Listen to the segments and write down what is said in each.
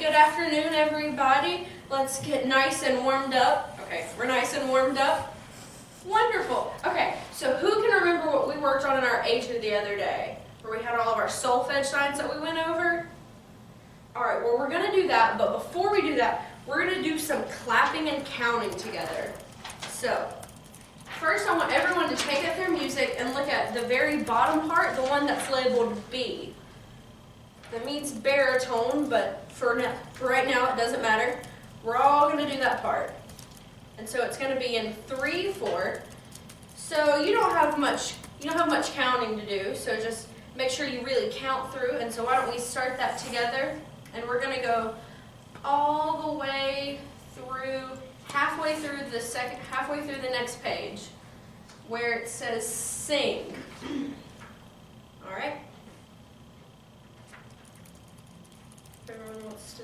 good afternoon, everybody. Let's get nice and warmed up. Okay, we're nice and warmed up. Wonderful. Okay, so who can remember what we worked on in our A2 the other day, where we had all of our solfege signs that we went over? All right, well, we're going to do that, but before we do that, we're going to do some clapping and counting together. So, first I want everyone to take out their music and look at the very bottom part, the one that's labeled B. That means baritone, but for right now it doesn't matter. We're all going to do that part. And so it's going to be in 3/4. So you don't have much counting to do, so just make sure you really count through. And so why don't we start that together? And we're going to go all the way through, halfway through the next page, where it says sing. All right? Everyone wants to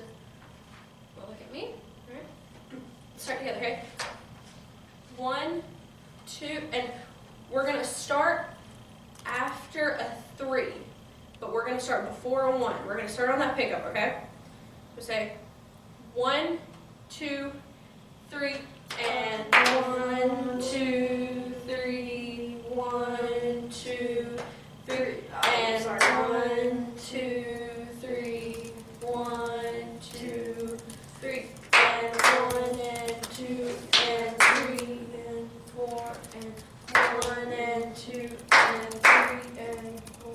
look at me. All right. Start together, okay? 1, 2, and we're going to start after a 3, but we're going to start before a 1. We're going to start on that pickup, okay? So say 1, 2, 3, and 1, 2, 3, 1, 2, 3, and 1, 2, 3, 1, 2, 3, and 1 and 2 and 3 and 4 and 1 and 2 and 3 and 4,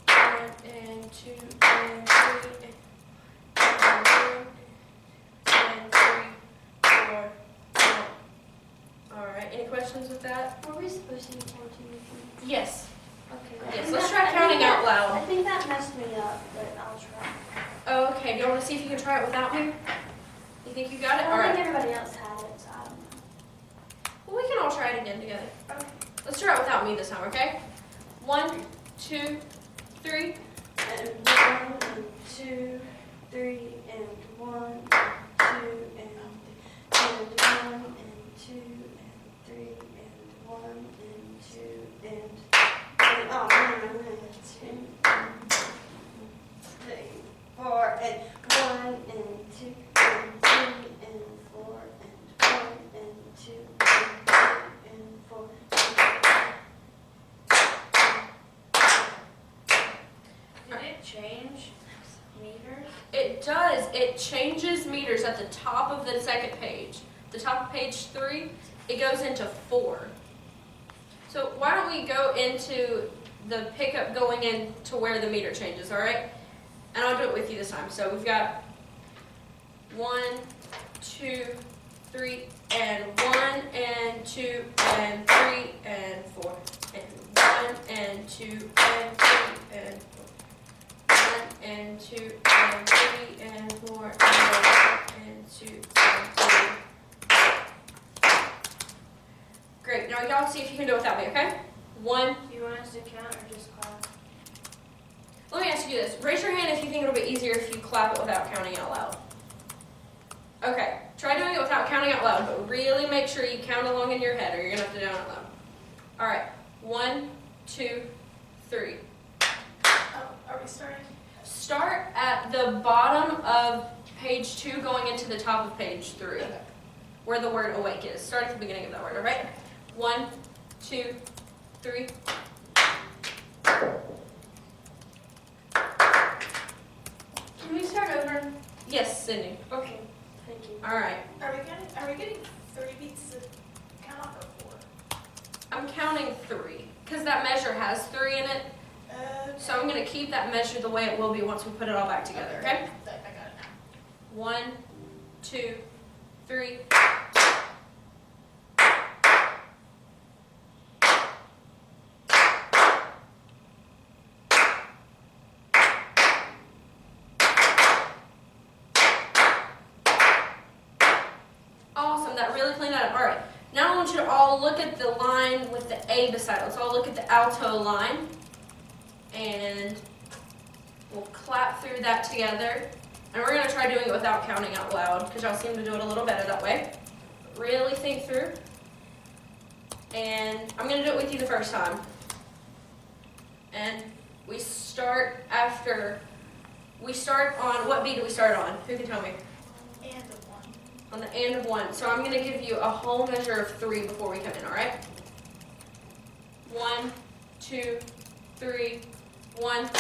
1 and 2 and 3 and 3, 4, 1. All right. Any questions with that? Were we supposed to be counting? Yes. Okay. Yes. Let's try counting out loud. I think that messed me up, but I'll try. Oh, okay. Do you want to see if you can try it without me? You think you got it? All I right. think everybody else had it, so I don't know. Well, we can all try it again together. Okay. Let's try it without me this time, okay? 1, 2, 3. And 1 and 2, 3 and 1 and 2 and 1 and 2 and 3 and 1 and 2 and oh man, 2 and 3, 4 and 1 and 2 and 3 and 4 and 1 and 2 and 3 and 4. Did it change meters? It does. It changes meters at the top of the second page. The top of page 3, it goes into 4. So why don't we go into the pickup going into where the meter changes, all right? And I'll do it with you this time. So we've got 1, 2, 3, and 1 and 2 and 3 and 4 and 1 and 2 and 3 and 4. 1 and 2 and 3 and 4 and 1 and 2 and 3. Great. Now y'all see if you can do it without me, okay? 1. Do you want us to count or just clap? Let me ask you this. Raise your hand if you think it'll be easier if you clap it without counting out loud. Okay. Try doing it without counting out loud, but really make sure you count along in your head or you're going to have to do it out loud. All right. 1, 2, 3. Oh, are we starting? Start at the bottom of page 2 going into the top of page 3, Okay. where the word awake is. Start at the beginning of that word, all right? 1, 2, 3. Can we start over? Yes, Sydney. Okay, thank you. All right. Are we getting 3 beats to count or 4? I'm counting 3 because that measure has 3 in it. So I'm going to keep that measure the way it will be once we put it all back together, okay? I got it now. 1, 2, 3. Awesome, that really cleaned that up. All right, now I want you to all look at the line with the A beside it. Let's all look at the alto line. And we'll clap through that together. And we're going to try doing it without counting out loud because y'all seem to do it a little better that way. Really think through. And I'm going to do it with you the first time. And we start after we start on, what beat do we start on? Who can tell me? And a 1. On the and of 1. So I'm going to give you a whole measure of 3 before we come in, all right? 1, 2, 3, 1.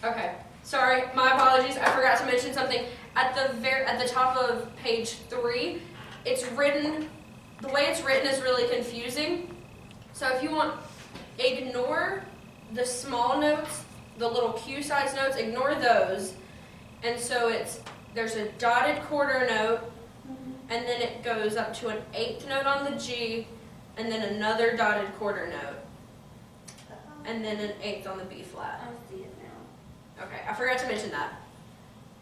Okay, sorry, my apologies. I forgot to mention something. At the top of page 3, it's written, the way it's written is really confusing. So if you want, ignore the small notes, the little Q-size notes, ignore those. And so there's a dotted quarter note, and then it goes up to an 8th note on the G, and then another dotted quarter note, and then an 8th on the B flat. I see it now. Okay, I forgot to mention that.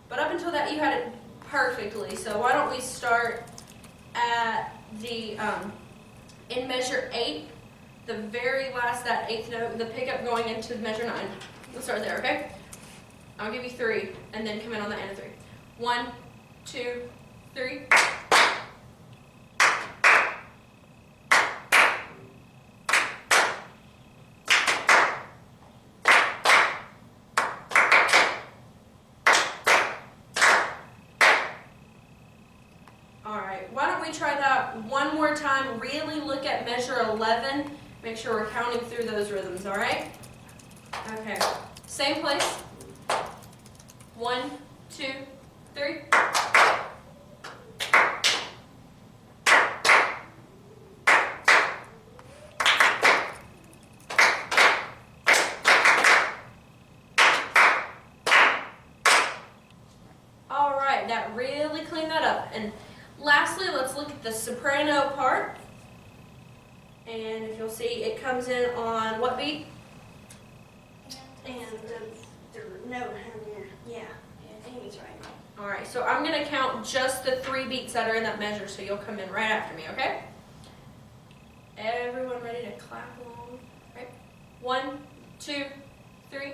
But up until that, you had it perfectly. So why don't we start at the, in measure 8, the very last, that 8th note, the pickup going into measure 9. We'll start there, okay? I'll give you 3, and then come in on the end of 3. 1, 2, 3. Alright, why don't we try that one more time? Really look at measure 11. Make sure we're counting through those rhythms, alright? Okay, same place. 1, 2, 3. Alright, that really cleaned that up. And lastly, let's look at the soprano part. And if you'll see, it comes in on what beat? And the note here. Yeah, Amy's right. Alright, so I'm going to count just the 3 beats that are in that measure, so you'll come in right after me, okay? Everyone ready to clap along? Right? 1, 2, 3.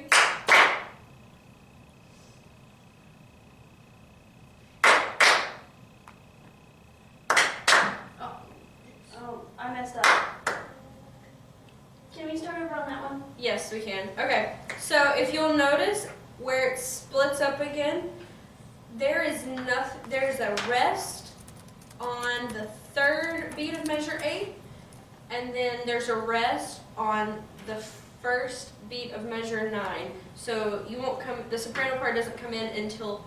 Oh, I messed up. Can we start over on that one? Yes, we can. Okay, so if you'll notice where it splits up again, there's a rest on the 3rd beat of measure 8, and then there's a rest on the 1st beat of measure 9. So the soprano part doesn't come in until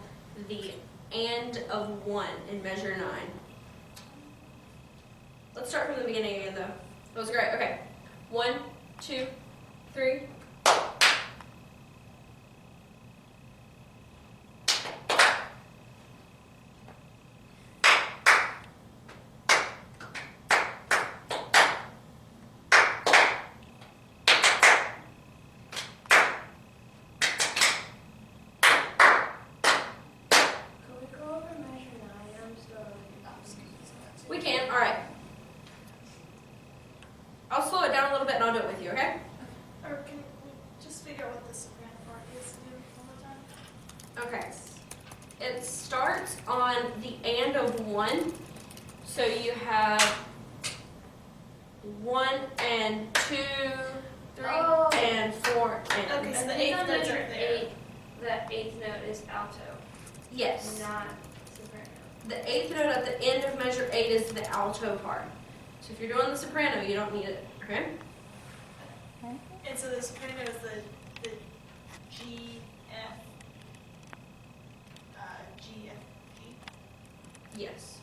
the and of 1 in measure 9. Let's start from the beginning again, though. That was great. Okay. 1, 2, 3. Can we go over measure 9? I'm sorry. We can. All right. I'll slow it down a little bit and I'll do it with you, okay? Or can we just figure out what the soprano part is again one more time? Okay. It starts on the and of 1. So you have 1 and 2, 3 Oh. and 4 and. Okay, so And the then 8th on note's measure right there. 8, that 8th note is alto, Yes. not soprano. The 8th note at the end of measure 8 is the alto part. So if you're doing the soprano, you don't need it, okay? And so the soprano is the G, F, G, F, G. Yes.